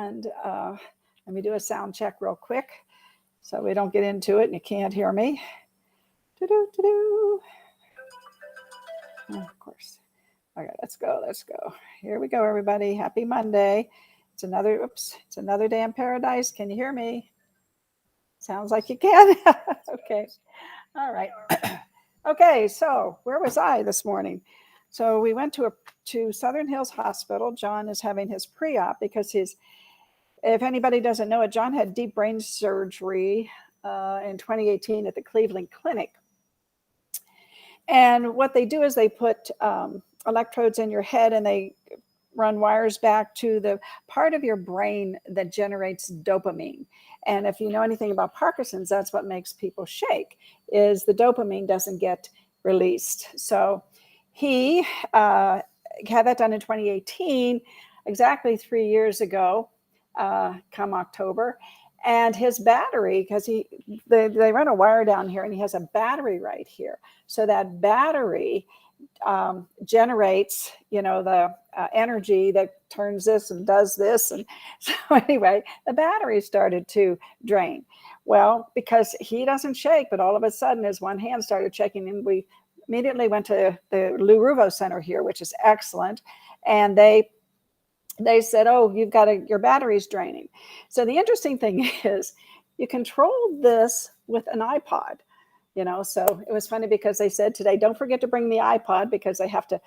And let me do a sound check real quick so we don't get into it and you can't hear me. Of course. Okay, let's go. Here we go, everybody. Happy Monday. It's another day in paradise. Can you hear me? Sounds like you can. Okay. All right. Okay, so where was I this morning? So we went to Southern Hills Hospital. John is having his pre-op because if anybody doesn't know it, John had deep brain surgery in 2018 at the Cleveland Clinic. And what they do is they put electrodes in your head and they run wires back to the part of your brain that generates dopamine. And if you know anything about Parkinson's, that's what makes people shake, is the dopamine doesn't get released. So he had that done in 2018, exactly 3 years ago, come October. And his battery, because they run a wire down here and he has a battery right here. So that battery generates, the energy that turns this and does this. And so anyway, the battery started to drain. Well, because he doesn't shake, but all of a sudden his one hand started shaking, and we immediately went to the Lou Ruvo Center here, which is excellent. And they said, oh, your battery's draining. So the interesting thing is you control this with an iPod. So it was funny because they said today, don't forget to bring the iPod because they have to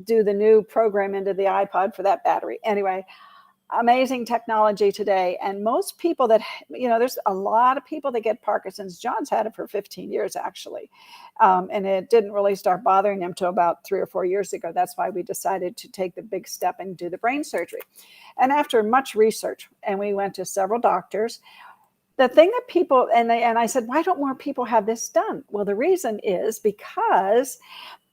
do the new program into the iPod for that battery. Anyway, amazing technology today. And most people that, there's a lot of people that get Parkinson's. John's had it for 15 years, actually. And it didn't really start bothering him till about 3 or 4 years ago. That's why we decided to take the big step and do the brain surgery. And after much research, and we went to several doctors, the thing that people, and I said, why don't more people have this done? Well, the reason is because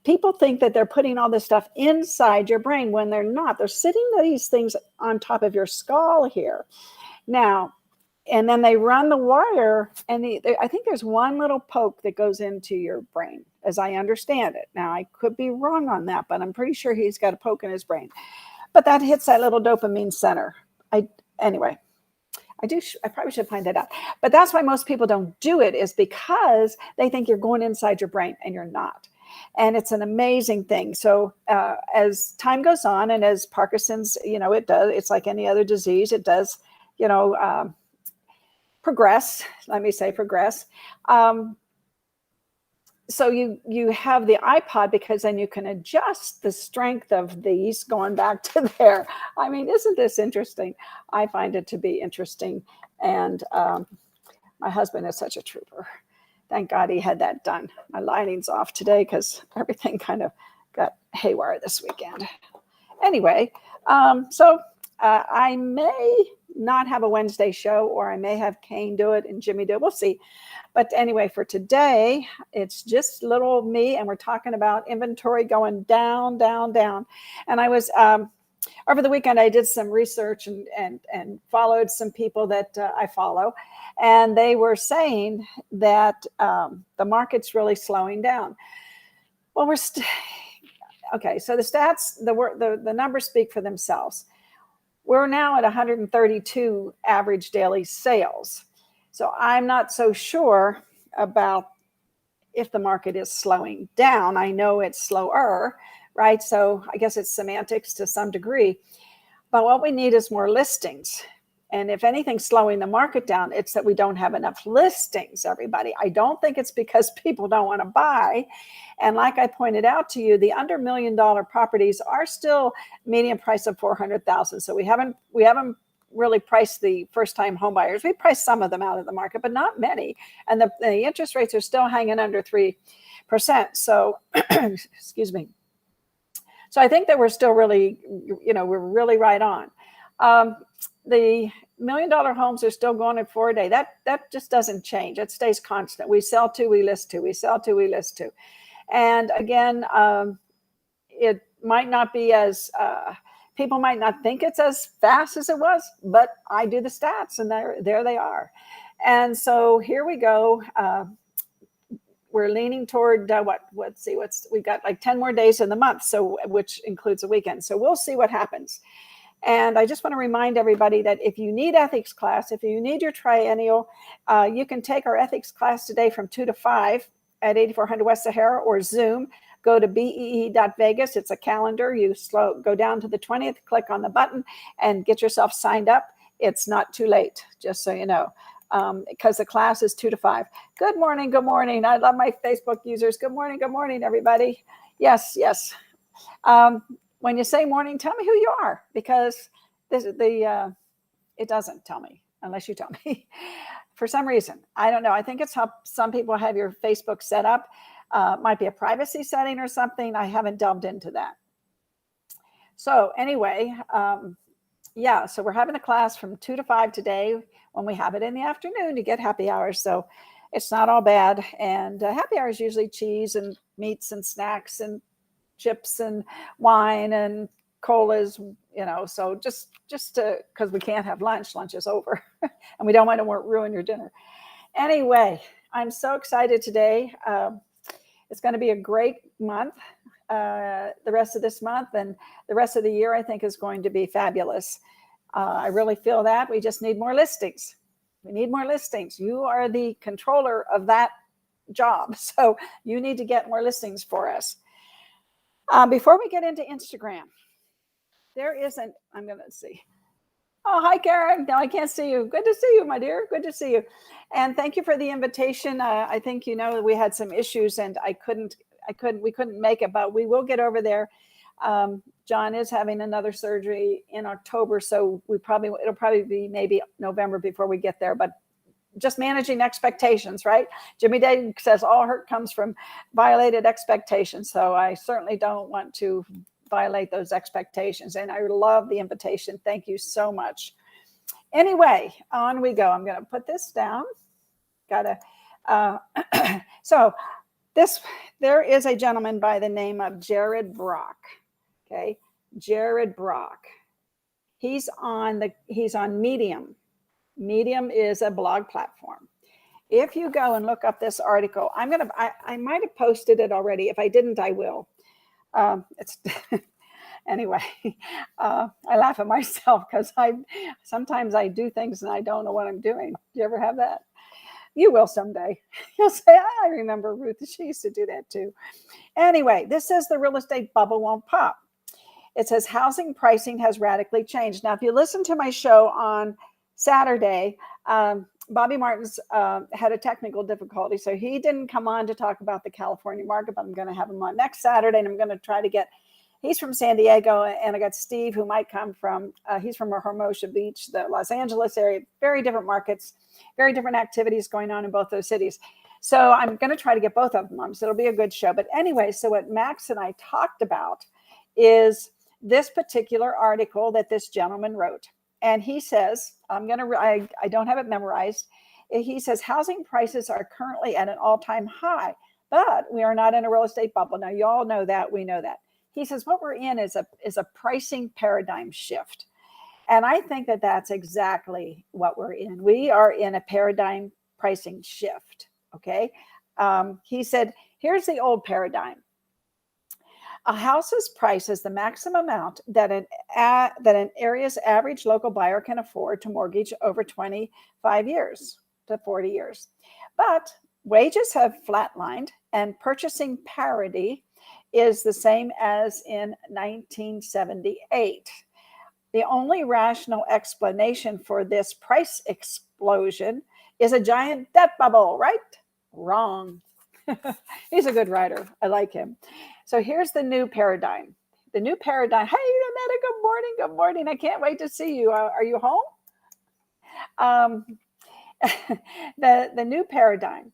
people think that they're putting all this stuff inside your brain when they're not. They're sitting these things on top of your skull here. Now, and then they run the wire, and I think there's one little poke that goes into your brain, as I understand it. Now, I could be wrong on that, but I'm pretty sure he's got a poke in his brain. But that hits that little dopamine center. Anyway. I probably should find that out. But that's why most people don't do it, is because they think you're going inside your brain and you're not. And it's an amazing thing. So as time goes on, and as Parkinson's, it does, it's like any other disease, it does, progress. Let me say progress. So you have the iPod because then you can adjust the strength of these going back to there. I mean, isn't this interesting? I find it to be interesting. And my husband is such a trooper. Thank God he had that done. My lighting's off today because everything kind of got haywire this weekend. Anyway, so I may not have a Wednesday show, or I may have Kane do it and Jimmy do it. We'll see. But anyway, for today, it's just little me, and we're talking about inventory going down, down, down. And I was, over the weekend, I did some research and followed some people that I follow. And they were saying that the market's really slowing down. Well, okay, so the stats, the numbers speak for themselves. We're now at 132 average daily sales. So I'm not so sure about if the market is slowing down. I know it's slower, right? So I guess it's semantics to some degree. But what we need is more listings. And if anything's slowing the market down, it's that we don't have enough listings, everybody. I don't think it's because people don't want to buy. And like I pointed out to you, the under $1 million properties are still median price of $400,000. So we haven't really priced the first-time home buyers. We priced some of them out of the market, but not many. And the interest rates are still hanging under 3%. So, excuse me. So I think that we're still really, we're really right on. The $1 million homes are still going at 4 a day. That just doesn't change. It stays constant. We sell to, we list to, we sell to, we list to. And again, it might not be as, people might not think it's as fast as it was, but I do the stats and there they are. And so here we go. We're leaning toward we've got like 10 more days in the month, so which includes a weekend. So we'll see what happens. And I just want to remind everybody that if you need ethics class, if you need your triennial, you can take our ethics class today from 2 to 5 at 8400 West Sahara or Zoom. Go to bee.vegas. It's a calendar. You go down to the 20th, click on the button, and get yourself signed up. It's not too late, just so you know, because the class is 2 to 5. Good morning. Good morning. I love my Facebook users. Good morning, everybody. Yes. When you say morning, tell me who you are, because it doesn't tell me unless you tell me. For some reason, I don't know. I think it's how some people have your Facebook set up. Might be a privacy setting or something. I haven't delved into that. So anyway, so we're having a class from 2 to 5 today. When we have it in the afternoon, you get happy hours. So it's not all bad. And happy hours usually cheese and meats and snacks and chips and wine and colas, so just because we can't have lunch is over and we don't want to ruin your dinner. Anyway, I'm so excited today. It's going to be a great month, the rest of this month, and the rest of the year I think is going to be fabulous. I really feel that we just need more listings. We need more listings. You are the controller of that job, so you need to get more listings for us. Before we get into Instagram, I'm going to see. Oh, hi, Karen. No, I can't see you. Good to see you, my dear. Good to see you. And thank you for the invitation. I think, we had some issues and we couldn't make it, but we will get over there. John is having another surgery in October. So it'll probably be maybe November before we get there, but just managing expectations, right? Jimmy Day says all hurt comes from violated expectations. So I certainly don't want to violate those expectations. And I love the invitation. Thank you so much. Anyway, on we go. I'm going to put this down. There is a gentleman by the name of Jared Brock. Okay. Jared Brock. He's on Medium. Medium is a blog platform. If you go and look up this article, I might have posted it already. If I didn't, I will. Anyway, I laugh at myself because sometimes I do things and I don't know what I'm doing. Do you ever have that? You will someday. You'll say, I remember Ruth. She used to do that too. Anyway, this says the real estate bubble won't pop. It says housing pricing has radically changed. Now, if you listen to my show on Saturday, Bobby Martins had a technical difficulty, so he didn't come on to talk about the California market, but I'm going to have him on next Saturday, and I'm going to try to he's from San Diego, and I got Steve, who might come from, he's from Hermosa Beach, the Los Angeles area, very different markets, very different activities going on in both those cities. So I'm going to try to get both of them on, so it'll be a good show. But anyway, so what Max and I talked about is this particular article that this gentleman wrote. And he says, I don't have it memorized. He says, housing prices are currently at an all-time high, but we are not in a real estate bubble. Now, you all know that. We know that. He says, what we're in is a pricing paradigm shift. And I think that that's exactly what we're in. We are in a paradigm pricing shift. Okay. He said, here's the old paradigm. A house's price is the maximum amount that an area's average local buyer can afford to mortgage over 25 years to 40 years. But wages have flatlined and purchasing parity is the same as in 1978. The only rational explanation for this price explosion is a giant debt bubble, right? Wrong. He's a good writer. I like him. So here's the new paradigm. The new paradigm. Hey, Annetta, good morning. Good morning. I can't wait to see you. Are you home? The new paradigm.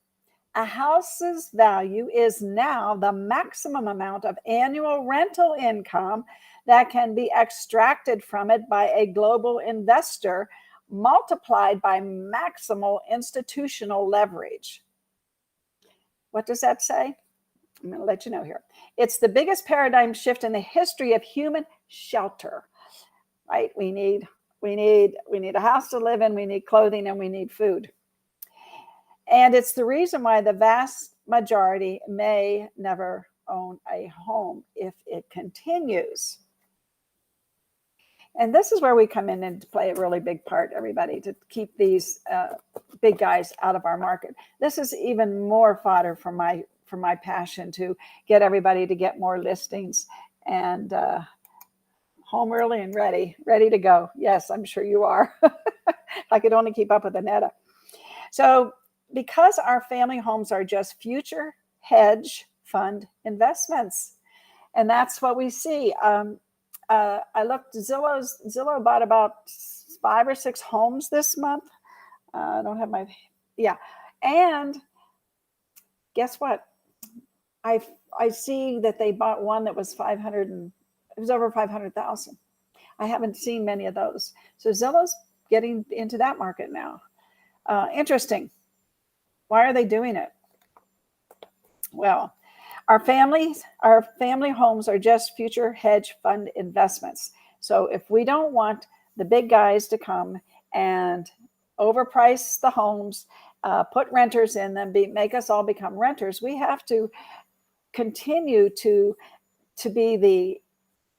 A house's value is now the maximum amount of annual rental income that can be extracted from it by a global investor, multiplied by maximal institutional leverage. What does that say? I'm going to let you know here. It's the biggest paradigm shift in the history of human shelter, right? We need a house to live in, we need clothing, and we need food. And it's the reason why the vast majority may never own a home if it continues. And this is where we come in and play a really big part, everybody, to keep these big guys out of our market. This is even more fodder for my passion to get everybody to get more listings and home early and ready to go. Yes, I'm sure you are. I could only keep up with Annetta. So because our family homes are just future hedge fund investments, and that's what we see. I looked, Zillow bought about 5 or 6 homes this month. I don't have yeah. And guess what? I see that they bought one that was it was over 500,000. I haven't seen many of those. So Zillow's getting into that market now. Interesting. Why are they doing it? Well, our family homes are just future hedge fund investments. So if we don't want the big guys to come and overprice the homes, put renters in them, make us all become renters, we have to continue to be the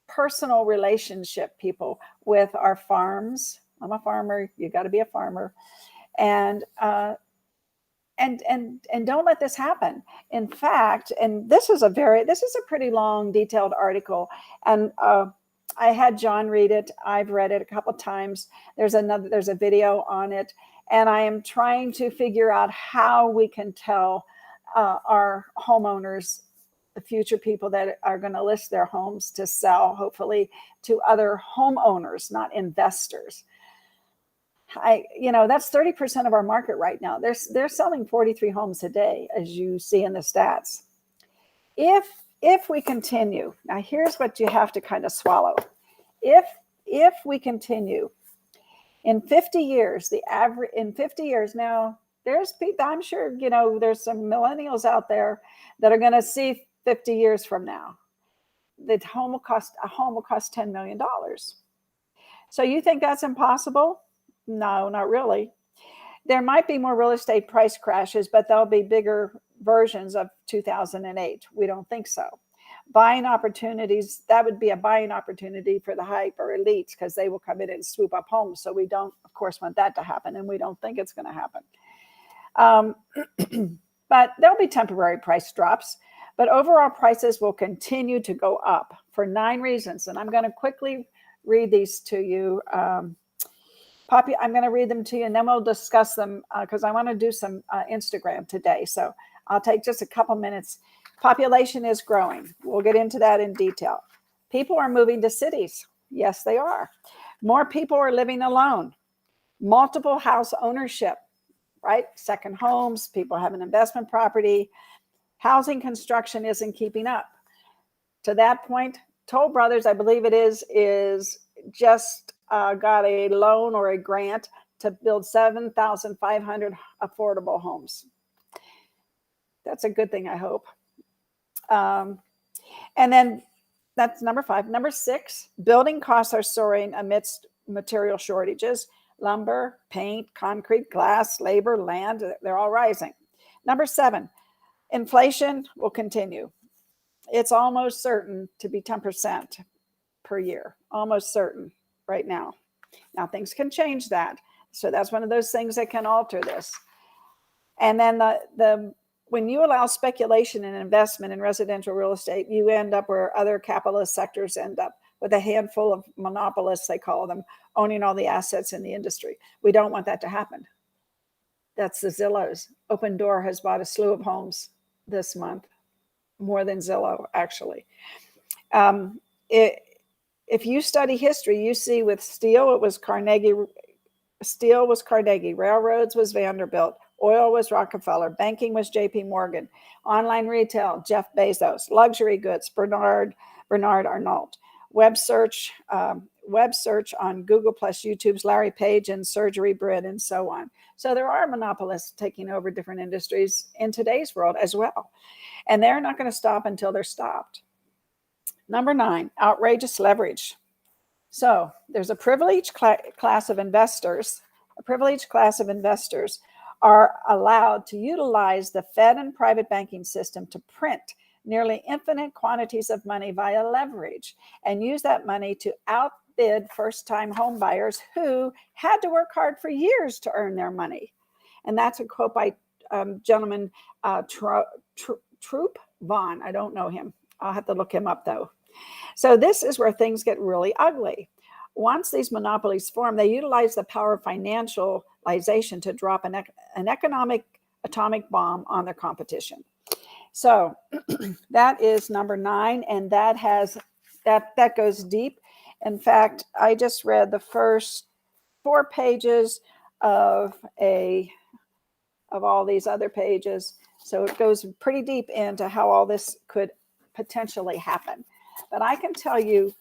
personal relationship people with our farms. I'm a farmer. You got to be a farmer, and don't let this happen. In fact, and this is a pretty long, detailed article, and I had John read it. I've read it a couple times. There's a video on it, and I am trying to figure out how we can tell our homeowners, the future people that are going to list their homes to sell, hopefully, to other homeowners, not investors. That's 30% of our market right now. They're selling 43 homes a day, as you see in the stats. If we continue, now here's what you have to kind of swallow. If we continue, in 50 years, now, there's people, I'm sure, there's some millennials out there that are going to see 50 years from now, a home will cost $10 million. So you think that's impossible? No, not really. There might be more real estate price crashes, but there'll be bigger versions of 2008. We don't think so. Buying opportunities, that would be a buying opportunity for the hyper elites because they will come in and swoop up homes. So we don't, of course, want that to happen, and we don't think it's going to happen. But there'll be temporary price drops, but overall prices will continue to go up for 9 reasons. And I'm going to quickly read these to you. Poppy, I'm going to read them to you, and then we'll discuss them because I want to do some Instagram today. So I'll take just a couple minutes. Population is growing. We'll get into that in detail. People are moving to cities. Yes, they are. More people are living alone. Multiple house ownership, right? Second homes, people have an investment property. Housing construction isn't keeping up. To that point, Toll Brothers, I believe it is just got a loan or a grant to build 7,500 affordable homes. That's a good thing, I hope. And then that's number 5. Number 6, building costs are soaring amidst material shortages. Lumber, paint, concrete, glass, labor, land, they're all rising. Number 7, inflation will continue. It's almost certain to be 10% per year, almost certain right now. Now things can change that. So that's one of those things that can alter this. And then when you allow speculation and investment in residential real estate, you end up where other capitalist sectors end up, with a handful of monopolists, they call them, owning all the assets in the industry. We don't want that to happen. That's the Zillows. Open Door has bought a slew of homes this month, more than Zillow, actually. If you study history, you see with steel, it was Carnegie. Steel was Carnegie. Railroads was Vanderbilt. Oil was Rockefeller. Banking was J.P. Morgan. Online retail, Jeff Bezos. Luxury goods, Bernard Arnault. Web search on Google plus YouTube's Larry Page, and surgery, Brit, and so on. So there are monopolists taking over different industries in today's world as well. And they're not going to stop until they're stopped. Number 9, outrageous leverage. So there's a privileged class of investors. A privileged class of investors are allowed to utilize the Fed and private banking system to print nearly infinite quantities of money via leverage and use that money to outbid first-time home buyers who had to work hard for years to earn their money. And that's a quote by gentleman Troop Vaughn. I don't know him. I'll have to look him up though. So this is where things get really ugly. Once these monopolies form, they utilize the power of financialization to drop an economic atomic bomb on their competition. So that is number 9, and that goes deep. In fact, I just read the first 4 pages of all these other pages. So it goes pretty deep into how all this could potentially happen. But I can tell you,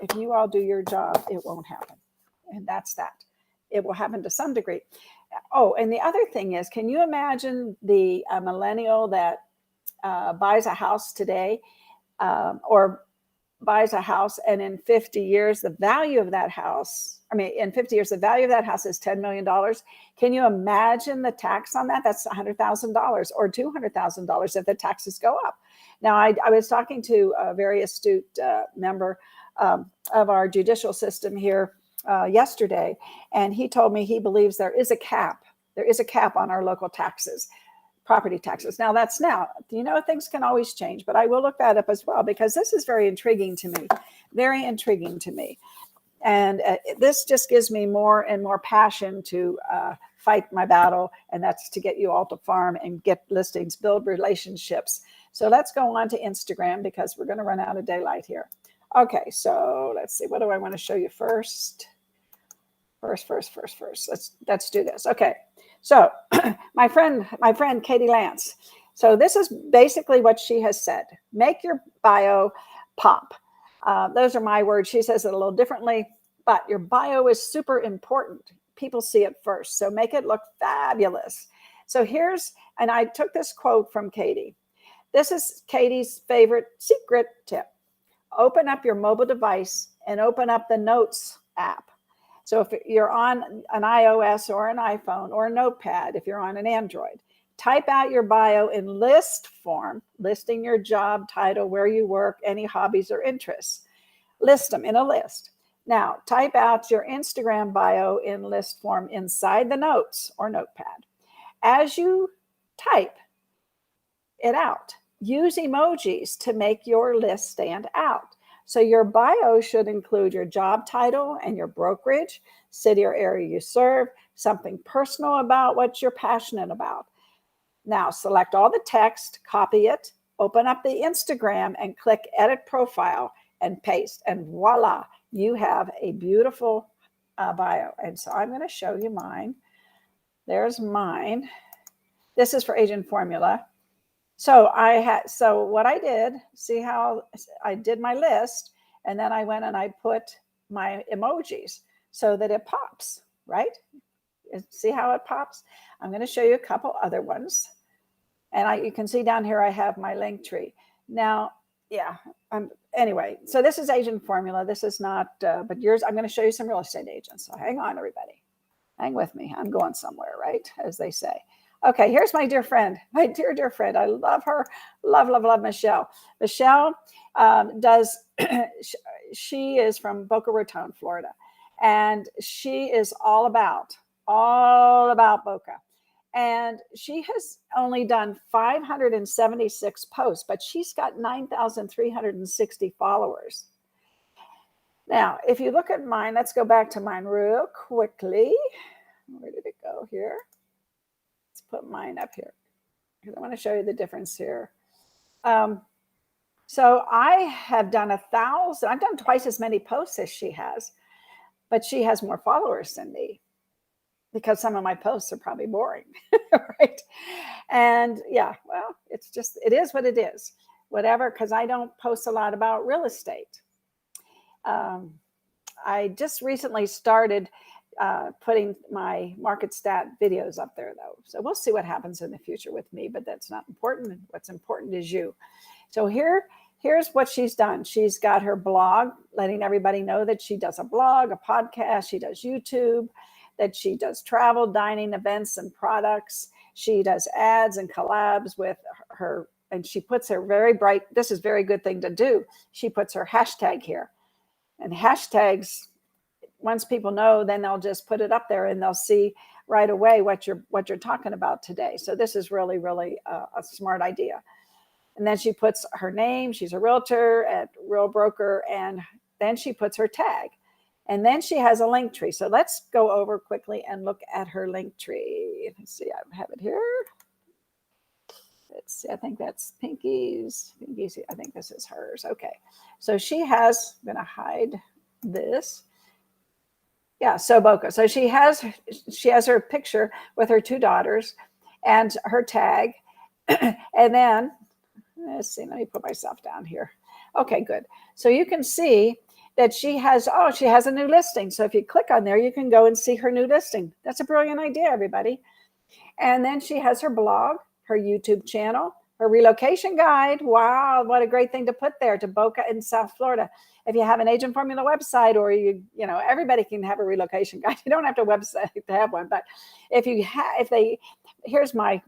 if you all do your job, it won't happen. And that's that. It will happen to some degree. Oh, and the other thing is, can you imagine the millennial that buys a house today or buys a house, and in 50 years, the value of that house, in 50 years, the value of that house is $10 million. Can you imagine the tax on that? That's $100,000 or $200,000 if the taxes go up. Now, I was talking to a very astute member of our judicial system here yesterday, and he told me he believes there is a cap. There is a cap on our local taxes, property taxes. Now, things can always change, but I will look that up as well, because this is very intriguing to me, very intriguing to me. And this just gives me more and more passion to fight my battle, and that's to get you all to farm and get listings, build relationships. So let's go on to Instagram, because we're going to run out of daylight here. Okay, so let's see. What do I want to show you first? Let's do this. Okay, so my friend Katie Lance. So this is basically what she has said. Make your bio pop. Those are my words. She says it a little differently, but your bio is super important. People see it first, so make it look fabulous. So and I took this quote from Katie. This is Katie's favorite secret tip. Open up your mobile device and open up the Notes app. So if you're on an iOS or an iPhone or a notepad, if you're on an Android, type out your bio in list form, listing your job title, where you work, any hobbies or interests. List them in a list. Now, type out your Instagram bio in list form inside the Notes or notepad. As you type it out, use emojis to make your list stand out. So your bio should include your job title and your brokerage, city or area you serve, something personal about what you're passionate about. Now select all the text, copy it, open up the Instagram and click edit profile and paste, and voila, you have a beautiful bio. And so I'm going to show you mine. There's mine. This is for Agent Formula. So what I did, see how I did my list, and then I went and I put my emojis so that it pops, right? See how it pops? I'm going to show you a couple other ones. And you can see down here, I have my link tree. Now, yeah, anyway, so this is Agent Formula. This is not, but yours, I'm going to show you some real estate agents. So hang on, everybody. Hang with me. I'm going somewhere, right? As they say. Okay, here's my dear friend, my dear friend. I love her. Love Michelle. Michelle she is from Boca Raton, Florida. And she is all about Boca. And she has only done 576 posts, but she's got 9,360 followers. Now, if you look at mine, let's go back to mine real quickly. Where did it go here? Let's put mine up here because I want to show you the difference here. So I have done 1,000. I've done twice as many posts as she has, but she has more followers than me because some of my posts are probably boring, right? And yeah, well, it is what it is, whatever, because I don't post a lot about real estate. I just recently started putting my market stat videos up there, though. So we'll see what happens in the future with me, but that's not important. What's important is you. So here's what she's done. She's got her blog, letting everybody know that she does a blog, a podcast, she does YouTube, that she does travel, dining, events, and products. She does ads and collabs with her, and she puts her very bright, this is a very good thing to do. She puts her hashtag here. And hashtags, once people know, then they'll just put it up there and they'll see right away what you're talking about today. So this is really, really a smart idea. And then she puts her name. She's a realtor at Real Broker. And then she puts her tag. And then she has a link tree. So let's go over quickly and look at her link tree. Let's see, I have it here. Let's see, I think that's Pinky's. I think this is hers. Okay. So she has, I'm going to hide this. Yeah, so Boca. So she has her picture with her two daughters and her tag. And then, let's see, let me put myself down here. Okay, good. So you can see that she has a new listing. So if you click on there, you can go and see her new listing. That's a brilliant idea, everybody. And then she has her blog, her YouTube channel, her relocation guide. Wow, what a great thing to put there, to Boca in South Florida. If you have an Agent Formula website, or everybody can have a relocation guide. You don't have to website to have one, but here's my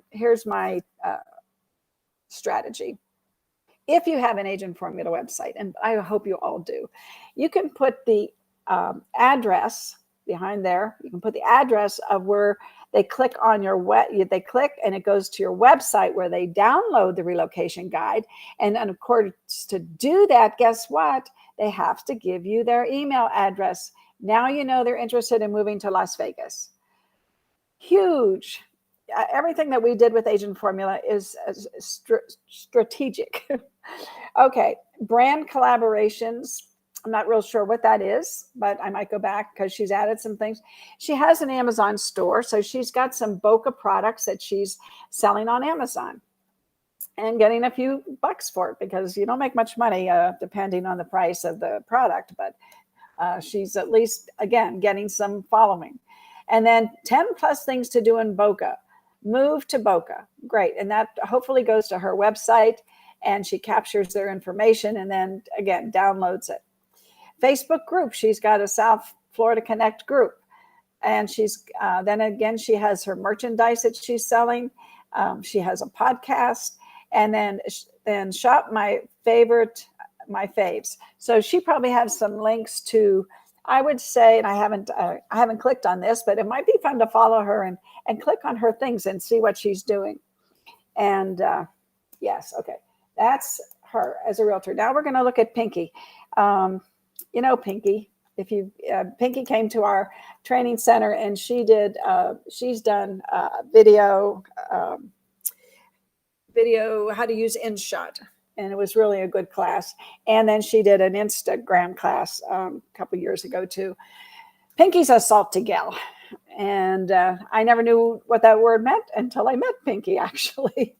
strategy. If you have an Agent Formula website, and I hope you all do, you can put the address behind there. You can put the address of where they click on they click and it goes to your website where they download the relocation guide. And of course, to do that, guess what? They have to give you their email address. Now you know they're interested in moving to Las Vegas. Huge. Everything that we did with Agent Formula is strategic. Okay, brand collaborations. I'm not real sure what that is, but I might go back because she's added some things. She has an Amazon store, so she's got some Boca products that she's selling on Amazon and getting a few bucks for it, because you don't make much money depending on the price of the product, but she's at least, again, getting some following. And then 10 plus things to do in Boca. Move to Boca. Great. And that hopefully goes to her website and she captures their information and then, again, downloads it. Facebook group. She's got a South Florida Connect group. And she's then again, she has her merchandise that she's selling. She has a podcast. And then shop my faves. So she probably has some links to, I would say, and I haven't clicked on this, but it might be fun to follow her and click on her things and see what she's doing. And yes, okay, that's her as a realtor. Now we're going to look at Pinky. Pinky. Pinky came to our training center and she's done video how to use InShot. And it was really a good class. And then she did an Instagram class a couple years ago too. Pinky's a salty gal. And I never knew what that word meant until I met Pinky, actually.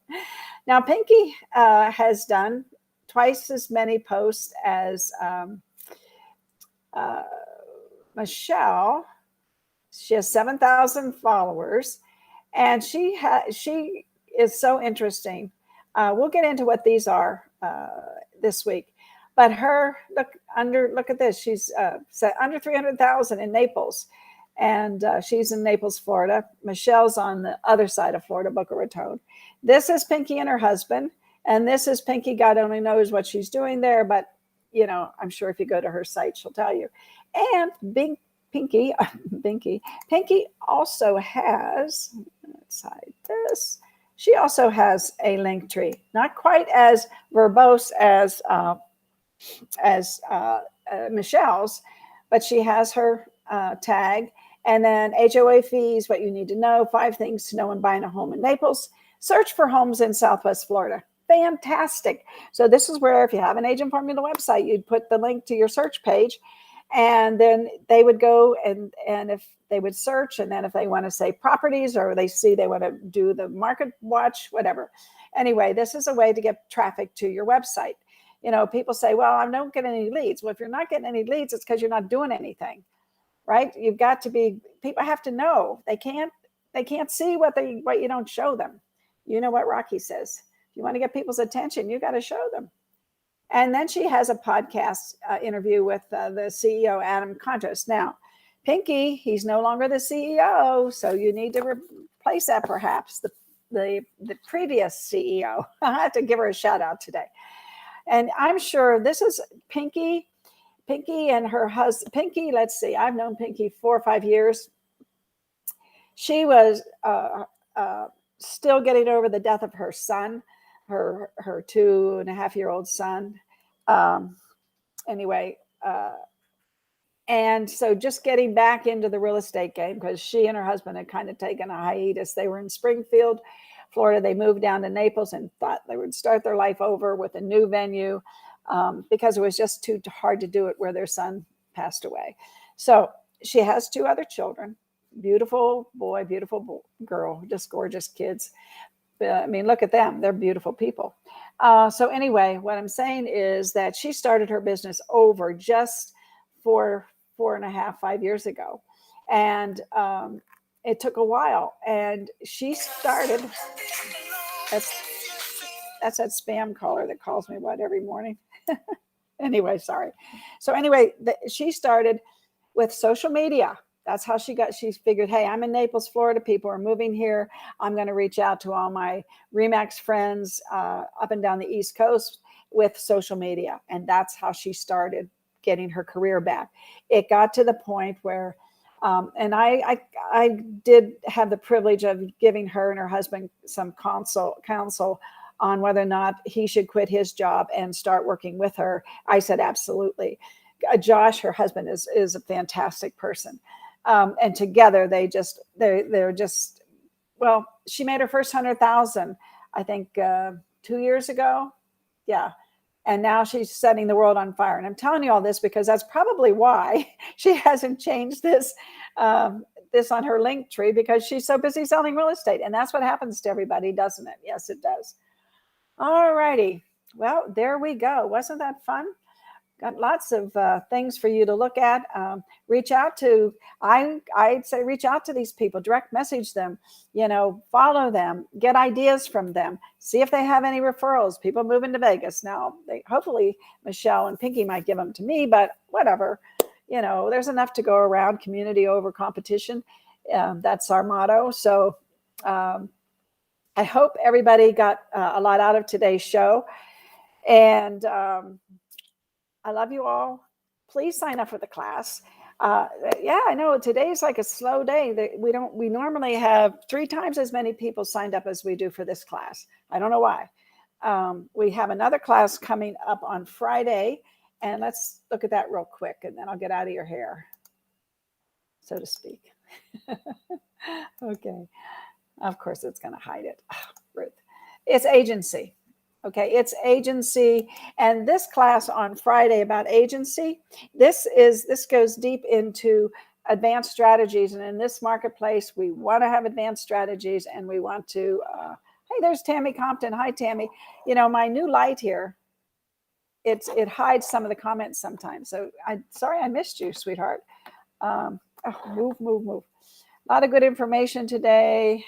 Now, Pinky has done twice as many posts as Michelle. She has 7,000 followers. And she is so interesting. We'll get into what these are this week. But look at this. She's under 300,000 in Naples. And she's in Naples, Florida. Michelle's on the other side of Florida, Boca Raton. This is Pinky and her husband. And this is Pinky. God only knows what she's doing there. But, I'm sure if you go to her site, she'll tell you. And Pinky also has, let's hide this. She also has a link tree, not quite as verbose as Michelle's, but she has her tag. And then HOA fees, what you need to know, 5 things to know when buying a home in Naples. Search for homes in Southwest Florida. Fantastic. So this is where, if you have an Agent Formula website, you'd put the link to your search page. And then they would go and if they would search, and then if they want to say properties, or they see they want to do the market watch, whatever. Anyway, this is a way to get traffic to your website. People say, well, I don't get any leads. Well, if you're not getting any leads, it's because you're not doing anything, right? You've got to be, people have to know. They can't see what you don't show them. You know what Rocky says. If you want to get people's attention, you got to show them. And then she has a podcast interview with the CEO, Adam Contos. Now, Pinky, he's no longer the CEO, so you need to replace that, perhaps, the previous CEO. I have to give her a shout out today. And I'm sure this is Pinky. Pinky and her husband, Pinky, let's see, I've known Pinky 4 or 5 years. She was still getting over the death of her son, her 2.5-year-old son. Anyway, and so just getting back into the real estate game, because she and her husband had kind of taken a hiatus. They were in Springfield, Florida. They moved down to Naples and thought they would start their life over with a new venue, because it was just too hard to do it where their son passed away. So she has 2 other children, beautiful boy, beautiful girl, just gorgeous kids. I mean, look at them. They're beautiful people. So anyway, what I'm saying is that she started her business over just 4.5, 5 years ago. And it took a while. And she started, that's that spam caller that calls me every morning. Anyway, sorry. So anyway, she started with social media. That's how she figured, hey, I'm in Naples, Florida. People are moving here. I'm going to reach out to all my RE/MAX friends up and down the East Coast with social media. And that's how she started getting her career back. It got to the point where, and I did have the privilege of giving her and her husband some counsel on whether or not he should quit his job and start working with her. I said, absolutely. Josh, her husband, is a fantastic person. And together they're just, well, she made her first 100,000, I think 2 years ago. Yeah. And now she's setting the world on fire. And I'm telling you all this because that's probably why she hasn't changed this on her link tree, because she's so busy selling real estate. And that's what happens to everybody, doesn't it? Yes, it does. All righty. Well, there we go. Wasn't that fun? Got lots of things for you to look at. Reach out to, I'd say reach out to these people, direct message them, follow them, get ideas from them, see if they have any referrals. People moving to Vegas now. Hopefully Michelle and Pinky might give them to me, but whatever. There's enough to go around. Community over competition. That's our motto. So I hope everybody got a lot out of today's show. And I love you all. Please sign up for the class. Yeah, I know today's like a slow day. We normally have 3 times as many people signed up as we do for this class. I don't know why. We have another class coming up on Friday, and let's look at that real quick, and then I'll get out of your hair, so to speak. Okay. Of course, it's going to hide it. Oh, Ruth. It's agency. Okay, it's agency. And this class on Friday about agency, this goes deep into advanced strategies. And in this marketplace, we want to have advanced strategies, and we want to, hey, there's Tammy Compton. Hi, Tammy. My new light here, it hides some of the comments sometimes. So sorry I missed you, sweetheart. Move. A lot of good information today.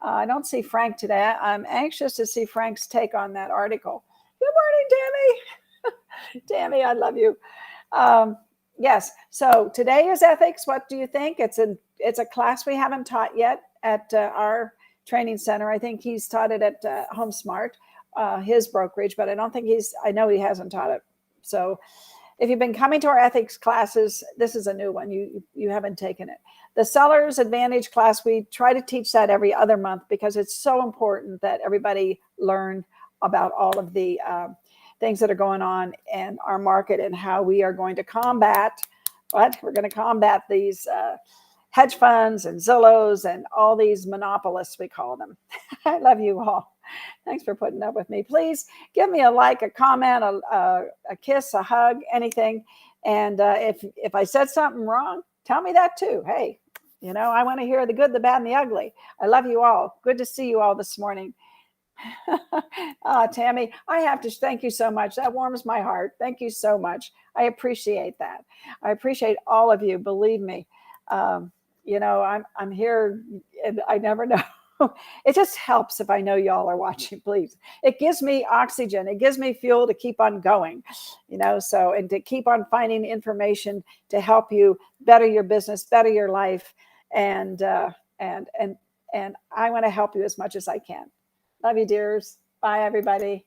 I don't see Frank today. I'm anxious to see Frank's take on that article. Good morning, Tammy. Tammy, I love you. Yes. So today is ethics. What do you think? It's a class we haven't taught yet at our training center. I think he's taught it at HomeSmart, his brokerage, but I know he hasn't taught it. So if you've been coming to our ethics classes, this is a new one. You haven't taken it. The Seller's Advantage class, we try to teach that every other month because it's so important that everybody learn about all of the things that are going on in our market and how we are going to combat these hedge funds and Zillows and all these monopolists, we call them. I love you all. Thanks for putting up with me. Please give me a like, a comment, a kiss, a hug, anything. And if I said something wrong, tell me that too. Hey, I want to hear the good, the bad, and the ugly. I love you all. Good to see you all this morning. Tammy, I have to thank you so much. That warms my heart. Thank you so much. I appreciate that. I appreciate all of you. Believe me. I'm here, and I never know. It just helps if I know y'all are watching, please. It gives me oxygen. It gives me fuel to keep on going, and to keep on finding information to help you better your business, better your life. And I want to help you as much as I can. Love you, dears. Bye, everybody.